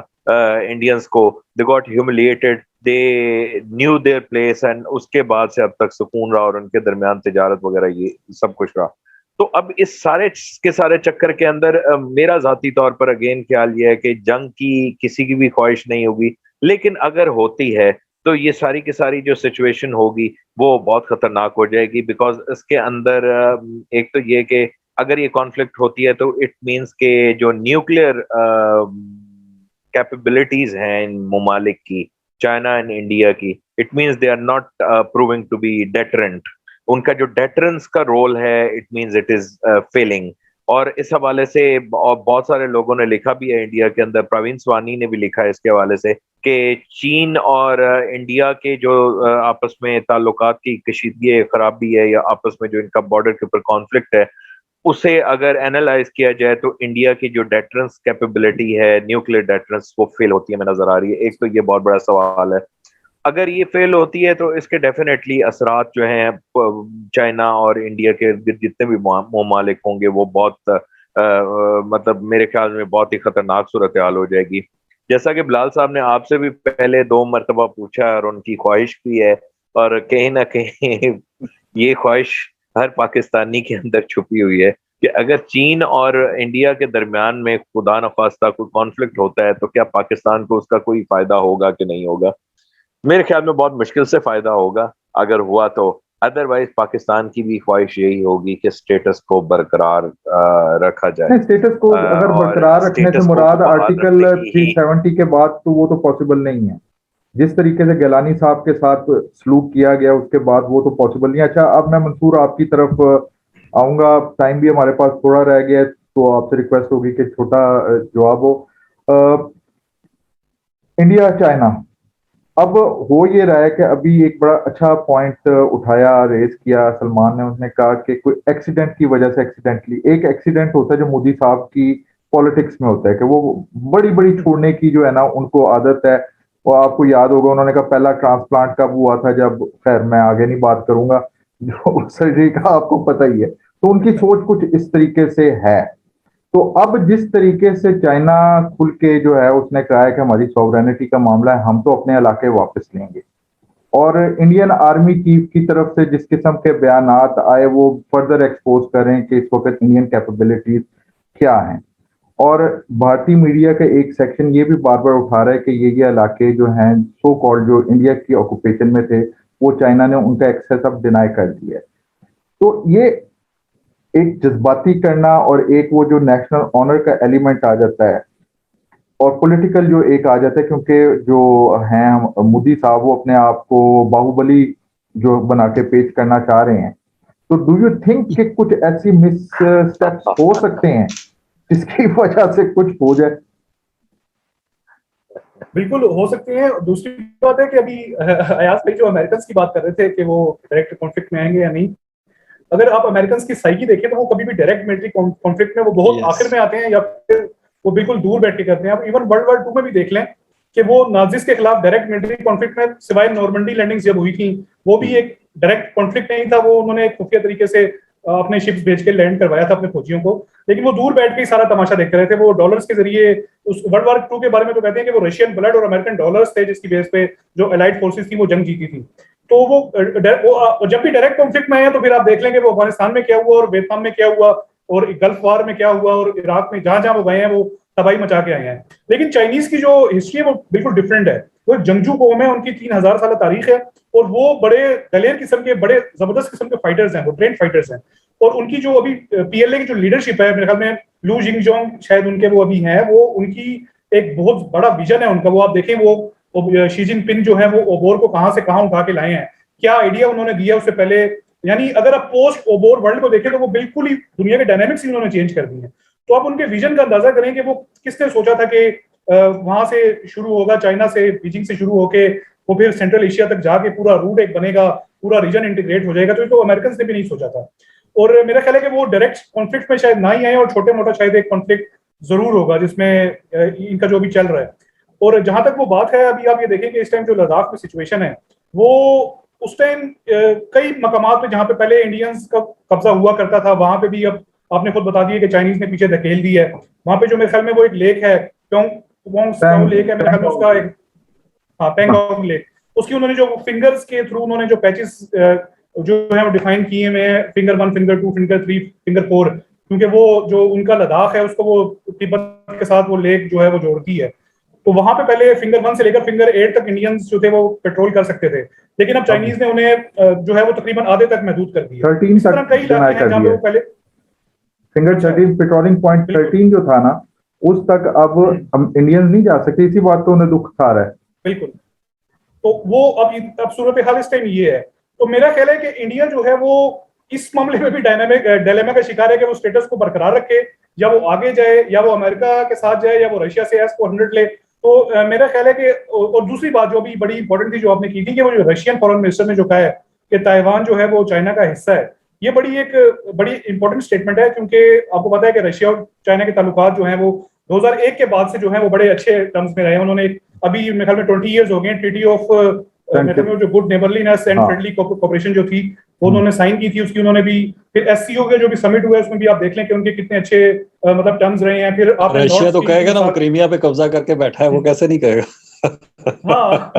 S4: इंडियंस को, they got humiliated, they knew their place, and उसके बाद से अब तक सुकून रहा और उनके दरमियान तिजारत वगैरह ये सब कुछ रहा। तो अब इस सारे के सारे चक्कर के अंदर मेरा जाती तौर पर अगेन ख्याल ये है कि जंग की किसी की भी ख्वाहिश नहीं होगी, लेकिन अगर होती है तो ये सारी की सारी जो सिचुएशन होगी वो बहुत खतरनाक हो जाएगी। बिकॉज इसके अंदर एक तो ये कि अगर ये कॉन्फ्लिक्ट होती है तो इट मीन्स के जो न्यूक्लियर कैपेबिलिटीज हैं इन ममालिक की, चाइना एंड इंडिया की, it means they are not proving to be deterrent. उनका जो डेटरेंस का रोल है, it means it is failing. और इस हवाले से और बहुत सारे लोगों ने लिखा भी है इंडिया के अंदर, प्रवीण स्वानी ने भी लिखा है इसके हवाले से कि चीन और इंडिया के जो आपस में ताल्लुकात की कशीदगी खराबी है, या आपस में जो इनका बॉर्डर के ऊपर कॉन्फ्लिक्ट है, उसे अगर एनालाइज किया जाए तो इंडिया की जो डेटरेंस कैपेबिलिटी है, न्यूक्लियर डेटरेंस, वो फेल होती है, हमें नजर आ रही है। एक तो ये बहुत बड़ा सवाल है। अगर ये फेल होती है तो इसके डेफिनेटली असरात जो हैं चाइना और इंडिया के जितने भी ममालिक होंगे वो बहुत मतलब मेरे ख्याल में बहुत ही खतरनाक सूरत हाल हो जाएगी। जैसा कि बिलाल साहब ने आपसे भी पहले 2 मरतबा पूछा और उनकी ख्वाहिश भी है, और कहीं ना कहीं ये ख्वाहिश हर पाकिस्तानी के अंदर छुपी हुई है, कि अगर चीन और इंडिया के दरमियान में खुदा न खास्ता कोई कॉन्फ्लिक्ट होता है तो क्या पाकिस्तान को उसका कोई फायदा होगा कि नहीं होगा? मेरे ख्याल में बहुत मुश्किल से फायदा होगा अगर हुआ तो। अदरवाइज पाकिस्तान की भी ख्वाहिश यही होगी कि स्टेटस को बरकरार रखा जाए।
S2: स्टेटस को अगर
S4: और
S2: बरकरार रखने से
S4: स्टेटस को
S2: मुराद
S4: बहाल
S2: आर्टिकल
S4: रखने की ही
S2: 370 के बाद तो वो तो पॉसिबल नहीं है। जिस तरीके से गिलानी साहब के साथ सलूक किया गया उसके बाद वो तो पॉसिबल नहीं है। अच्छा, अब मैं मंसूर आपकी तरफ आऊंगा, टाइम भी हमारे पास थोड़ा रह गया है, तो आपसे रिक्वेस्ट होगी कि छोटा जवाब हो। इंडिया चाइना, अब हो ये रहा है कि अभी एक बड़ा अच्छा पॉइंट उठाया, रेज किया सलमान ने। उसने कहा कि कोई एक्सीडेंट की वजह से, एक्सीडेंटली एक एक्सीडेंट होता है जो मोदी साहब की पॉलिटिक्स में होता है कि वो बड़ी बड़ी छोड़ने की जो है ना उनको आदत है। और आपको याद होगा उन्होंने कहा पहला ट्रांसप्लांट कब हुआ था, जब, खैर मैं आगे नहीं बात करूंगा, जो सर्जरी का आपको पता ही है। तो उनकी सोच कुछ इस तरीके से है। तो अब जिस तरीके से चाइना खुल के जो है उसने कहा है कि हमारी सॉवरेनिटी का मामला है, हम तो अपने इलाके वापस लेंगे, और इंडियन आर्मी चीफ की तरफ से जिस किस्म के बयानात आए वो फर्दर एक्सपोज करें कि इस वक्त इंडियन कैपेबिलिटीज क्या हैं। और भारतीय मीडिया का एक सेक्शन ये भी बार बार उठा रहा है कि ये इलाके जो हैं सो कॉल्ड जो इंडिया की ऑक्यूपेशन में थे वो चाइना ने उनका एक्सेस अब डिनाई कर दिया है। तो ये एक जज्बाती करना और एक वो जो नेशनल ऑनर का एलिमेंट आ जाता है और पॉलिटिकल जो एक आ जाता है, क्योंकि जो हैं मोदी साहब वो अपने आप को बाहुबली जो बना के पेश करना चाह रहे हैं। तो डू यू थिंक कि कुछ ऐसी मिस स्टेप्स हो सकते हैं जिसकी वजह से कुछ हो जाए?
S5: बिल्कुल हो सकते हैं। दूसरी बात है कि अभी अयाज भाई जो अमेरिकन की बात कर रहे थे कि वो डायरेक्ट कॉन्फ्लिक्ट में आएंगे या नहीं, अगर आप अमेरिकन की साइकी देखें तो वो कभी भी डायरेक्ट मिलिट्री कॉन्फ्लिक्ट में वो बहुत आखिर में आते हैं या फिर वो बिल्कुल दूर बैठ के करते हैं। आप इवन वर्ल्ड वॉर 2 में भी देख लें कि वो नाजिस के खिलाफ डायरेक्ट मिलिट्री कॉन्फ्लिक्ट में, सिवाय नॉर्मंडी लैंडिंग्स जब हुई थी, वो भी एक डायरेक्ट कॉन्फ्लिक्ट नहीं था। वो उन्होंने एक खुफिया तरीके से अपने शिप्स भेज के लैंड करवाया था अपने फौजियों को, लेकिन वो दूर बैठ के ही सारा तमाशा देखते रहे थे। वो डॉलर्स के जरिए, उस वर्ल्ड वॉर 2 के बारे में तो कहते हैं कि वो रशियन ब्लड और अमेरिकन डॉलर्स थे जिसकी बेस पे जो एलाइड फोर्सेस थी वो जंग जीती थी। तो वो जब भी डायरेक्ट कॉन्फ्लिक्ट में आए तो फिर आप देख लेंगे वो अफगानिस्तान में क्या हुआ और वियतनाम में क्या हुआ और गल्फ वार में क्या हुआ और इराक में जहां जहां वो गए हैं वो तबाही मचा के आए हैं। लेकिन चाइनीज की जो हिस्ट्री है वो बिल्कुल डिफरेंट है। वो एक जंगजू कौम है, उनकी 3000 साल तारीख है और वो बड़े दलेर किस्म के, बड़े जबरदस्त किस्म के फाइटर्स हैं, वो ट्रेन फाइटर्स हैं। और उनकी जो अभी पीएलए की जो लीडरशिप है, मेरे ख्याल में लू जिंगजोंग शायद उनके वो अभी हैं, वो उनकी एक बहुत बड़ा विजन है उनका। वो आप देखें वो शी जिनपिंग जो है वो ओबोर को कहां से कहां उठा के लाए हैं, क्या आइडिया उन्होंने दिया उससे पहले। यानी अगर आप पोस्ट ओबोर वर्ल्ड को देखें तो वो बिल्कुल ही दुनिया के डायनामिक्स ही उन्होंने चेंज कर दी है। तो आप उनके विजन का अंदाजा करें कि वो किसने सोचा था कि वहां से शुरू होगा, चाइना से, बीजिंग से शुरू होके वो फिर सेंट्रल एशिया तक जाके पूरा रूट एक बनेगा, पूरा रीजन इंटीग्रेट हो जाएगा। तो अमेरिकन ने भी नहीं सोचा था। और मेरा ख्याल है कि वो डायरेक्ट कॉन्फ्लिक्ट में शायद ना ही आए और छोटे मोटा शायद एक कॉन्फ्लिक्ट जरूर होगा जिसमें इनका जो भी चल रहा है। और जहां तक वो बात है, अभी आप ये देखें कि इस टाइम जो लद्दाख में सिचुएशन है वो उस टाइम कई मकामात पे जहां पे पहले इंडियंस का कब्जा हुआ करता था वहां पे भी अब आपने खुद बता दिया कि चाइनीज ने पीछे धकेल दी है। वहां पे जो मेरे ख्याल में वो एक लेक है, प्योंग लेक है मेरे ख्याल में, उसका एक, हाँ, पेंगोंग लेक, उसकी उन्होंने जो फिंगर्स के थ्रू उन्होंने जो पैचेस जो है वो डिफाइन किए हुए हैं, फिंगर 1, फिंगर 2, फिंगर 3, फिंगर 4, क्योंकि वो जो उनका लद्दाख है उसको वो तिब्बत के साथ वो लेक जो है वो जोड़ती है। तो वहां पे पहले फिंगर 1 से लेकर फिंगर 8 तक इंडियंस जो थे वो पेट्रोल कर सकते थे, लेकिन अब चाइनीज ने उन्हें जो है वो तकरीबन आधे तक महदूद कर दिया।
S2: 13 तक
S5: कई इलाके हैं जहां पे वो पहले
S2: फिंगर 13 पेट्रोलिंग पॉइंट 13 जो था ना उस तक अब हम इंडियंस नहीं जा सकते। इसी बात को उन्हें दुख खा रहा है।
S5: बिल्कुल। तो वो अब सूरत हाल इस टाइम ये है। तो मेरा ख्याल है कि इंडिया जो है वो इस मामले में भी डायलेमा का शिकार है कि वो स्टेटस को बरकरार रखे, या वो आगे जाए, या वो अमेरिका के साथ जाए, या वो रशिया से S-400 ले। तो मेरा ख्याल है कि, और दूसरी बात जो भी बड़ी इंपॉर्टेंट थी जो आपने की थी कि वो जो रशियन फॉरेन मिनिस्टर ने जो कहा है कि ताइवान जो है वो चाइना का हिस्सा है, ये बड़ी इंपॉर्टेंट स्टेटमेंट है, क्योंकि आपको पता है कि रशिया और चाइना के ताल्लुकात जो हैं वो 2001 के बाद से जो है वो बड़े अच्छे टर्म्स में रहे हैं। उन्होंने अभी मेरे ख्याल में 20 इयर्स हो गए ट्रीटी ऑफ जो good neighbourliness and friendly cooperation जो थी वो उन्होंने साइन की थी। उसकी उन्होंने भी फिर SCO के जो भी समिट हुआ है उसमें भी आप देख लें कि उनके कितने अच्छे मतलब टर्म्स रहे हैं। फिर आप
S3: रशिया तो कहेगा ना वो क्रीमिया पे कब्जा करके बैठा है, वो कैसे नहीं कहेगा।
S5: हाँ,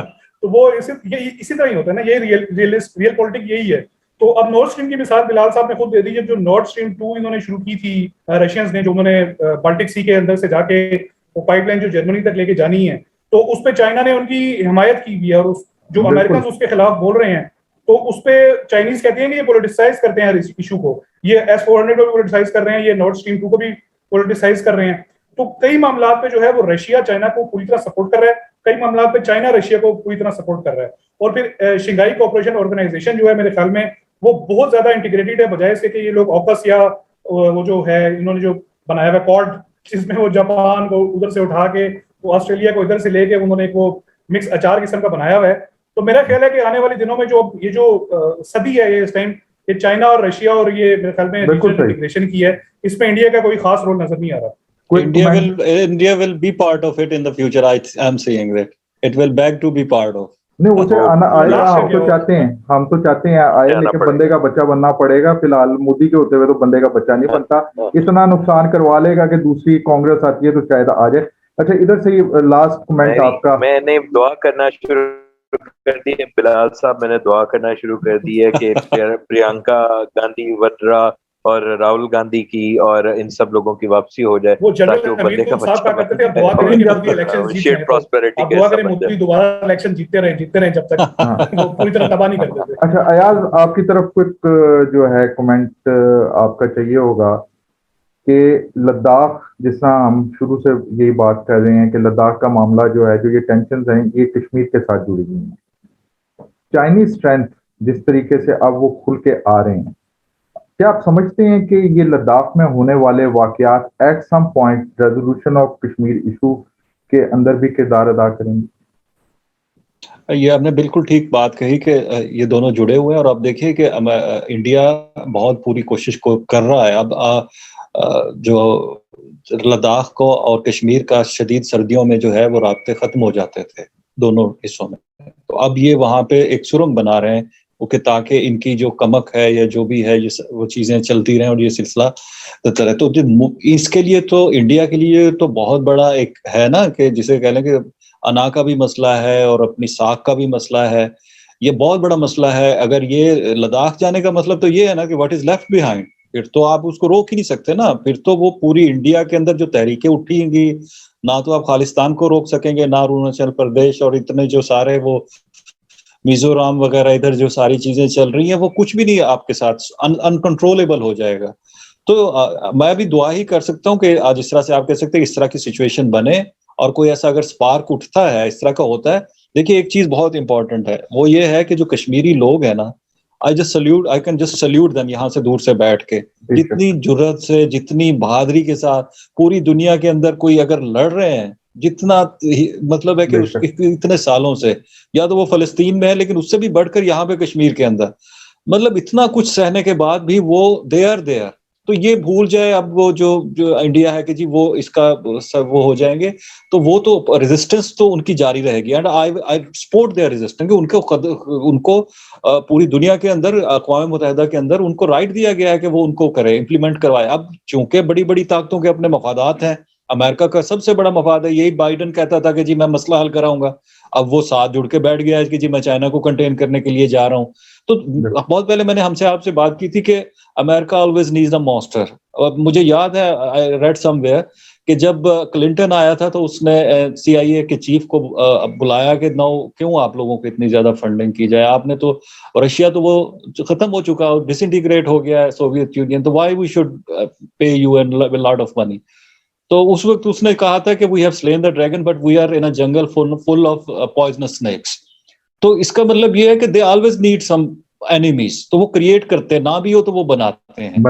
S5: तो वो इसी तरह ही होता है ना, ये रियल पॉलिटिक्स यही है तो अब नॉर्थ स्ट्रीम की मिसाल बिलाल साहब ने खुद दे दी, जब जो नॉर्थ स्ट्रीम 2 इन्होंने शुरू की थी रशियंस ने, जो उन्होंने बाल्टिक सी के अंदर से जाके वो पाइपलाइन जो जर्मनी तक लेके जानी है, तो उस पे चाइना ने उनकी हिमायत की भी है, और जो अमेरिकन उसके खिलाफ बोल रहे हैं, तो उस पे चाइनीज कहते हैं कि ये पोलिटिसाइज करते हैं इशू को, ये S-400 को भी पोलिटिसाइज कर रहे हैं, ये नॉर्थ स्ट्रीम 2 को भी पोलिटिसाइज कर रहे हैं। तो कई मामला पे जो है वो रशिया चाइना को पूरी तरह सपोर्ट कर रहा है, कई मामला पे चाइना रशिया को पूरी तरह सपोर्ट कर रहा है। और फिर शंघाई कोऑपरेशन ऑर्गेनाइजेशन जो है मेरे ख्याल में वो बहुत ज्यादा इंटीग्रेटेड है, बजाय इसके कि ये लोग ऑकस या वो जो है इन्होंने जो बनाया हुआ कॉर्ड, जिसमें वो जापान को उधर से उठा के वो ऑस्ट्रेलिया को इधर से लेके उन्होंने एक वो मिक्स अचार किस्म का बनाया हुआ है। तो मेरा ख्याल है कि आने वाले दिनों में जो ये जो सदी है ये इस टाइम ये चाइना और रशिया और ये मेरे ख्याल में इंटीग्रेशन की है, इसमें इंडिया का कोई खास रोल नजर नहीं आ रहा।
S3: India will be part of it in the future. I am saying that it will beg to be part of.
S2: नहीं उसे आना आएगा, हम तो चाहते हैं आए, लेकिन बंदे का बच्चा बनना पड़ेगा। फिलहाल मोदी के होते हुए तो बंदे का बच्चा नहीं बनता, इतना नुकसान करवा लेगा कि दूसरी कांग्रेस आती है तो शायद आ जाए। अच्छा, इधर से लास्ट कमेंट आपका।
S4: मैंने दुआ करना शुरू कर दी है बिलाल साहब, मैंने दुआ करना शुरू कर दी है कि प्रियंका गांधी वड्रा और राहुल गांधी की और इन सब लोगों की वापसी हो जाए, ताकि वो बंदे का बच्चा
S5: मोदी दोबारा इलेक्शन जीतते रहे जब तक वो पूरी तरह तबाह नहीं करते थे।
S2: अच्छा अयाज, आपकी तरफ कुछ जो है कमेंट आपका चाहिए होगा कि लद्दाख, जिस तरह हम शुरू से यही बात कर रहे हैं कि लद्दाख का मामला जो है, जो ये टेंशन हैं, ये कश्मीर के साथ जुड़ी हुई है। चाइनीज स्ट्रेंथ जिस तरीके से अब वो खुल के आ रहे हैं, क्या आप समझते हैं कि ये लद्दाख में होने वाले वाकयात at some point resolution of Kashmir issue के अंदर भी किरदार अदा करेंगे?
S3: ये आपने बिल्कुल ठीक बात कही कि ये दोनों जुड़े हुए हैं। और अब देखिए कि इंडिया बहुत पूरी कोशिश को कर रहा है। अब जो लद्दाख को और कश्मीर का शदीद सर्दियों में जो है वो राब्ते खत्म हो जाते थे दोनों हिस्सों में, तो अब ये वहां पे एक सुरंग बना रहे हैं कि ताकि इनकी जो कमक है या जो भी है ये वो चीजें चलती रहें और ये सिलसिला चलता रहे। तो इसके लिए तो इंडिया के लिए तो बहुत बड़ा एक है ना, कि जिसे कह लें कि अना का भी मसला है और अपनी साख का भी मसला है, ये बहुत बड़ा मसला है। अगर ये लद्दाख जाने का मतलब तो ये है ना कि व्हाट इज लेफ्ट बिहाइंड, फिर तो आप उसको रोक ही नहीं सकते ना। फिर तो वो पूरी इंडिया के अंदर जो तहरीकें उठेंगी, ना तो आप खालिस्तान को रोक सकेंगे, ना अरुणाचल प्रदेश और इतने जो सारे वो मिजोरम वगैरह इधर जो सारी चीजें चल रही हैं, वो कुछ भी नहीं आपके साथ अनकंट्रोलेबल हो जाएगा। तो मैं भी दुआ ही कर सकता हूँ कि आज इस तरह से आप कह सकते हैं इस तरह की सिचुएशन बने, और कोई ऐसा अगर स्पार्क उठता है, इस तरह का होता है। देखिए एक चीज बहुत इंपॉर्टेंट है, वो ये है कि जो कश्मीरी लोग हैं ना, I can just salute them यहाँ से दूर से बैठ के, जितनी जुर्रत से, जितनी बहादुरी के साथ पूरी दुनिया के अंदर कोई अगर लड़ रहे हैं, जितना मतलब है कि इतने सालों से, या तो वो फलस्तीन में है लेकिन उससे भी बढ़कर यहाँ पे कश्मीर के अंदर, मतलब इतना कुछ सहने के बाद भी वो दे आर देयर। तो ये भूल जाए अब वो जो इंडिया है कि जी वो इसका सब वो हो जाएंगे, तो वो तो रेजिस्टेंस तो उनकी जारी रहेगी। And I support their resistance, उनको पूरी दुनिया के अंदर, अक़वाम मुत्तहिदा के अंदर उनको राइट दिया गया है कि वो उनको करे, इम्प्लीमेंट करवाए। अब चूंकि बड़ी बड़ी ताकतों के अपने मफादात हैं, अमेरिका का सबसे बड़ा मफाद है, यही बाइडन कहता था कि जी मैं मसला हल कराऊंगा, अब वो साथ जुड़ के बैठ गया है कि जी मैं चाइना को कंटेन करने के लिए जा रहा हूँ। तो बहुत पहले मैंने आपसे बात की थी कि America always needs a monster. अब मुझे याद है, आई रेड समवेयर कि जब क्लिंटन आया था तो उसने CIA के चीफ को बुलाया कि नौ क्यों आप लोगों को इतनी ज्यादा फंडिंग की जाए, आपने तो रशिया तो वो खत्म हो चुका, डिसइंटीग्रेट हो गया है सोवियत यूनियन, तो why we should pay you an lot of money. तो उस वक्त उसने कहा था कि we have slain the dragon but we are in a jungle full of poisonous snakes. तो इसका मतलब ये है कि they always need some enemies, तो वो क्रिएट करते हैं, ना भी हो तो वो बनाते हैं।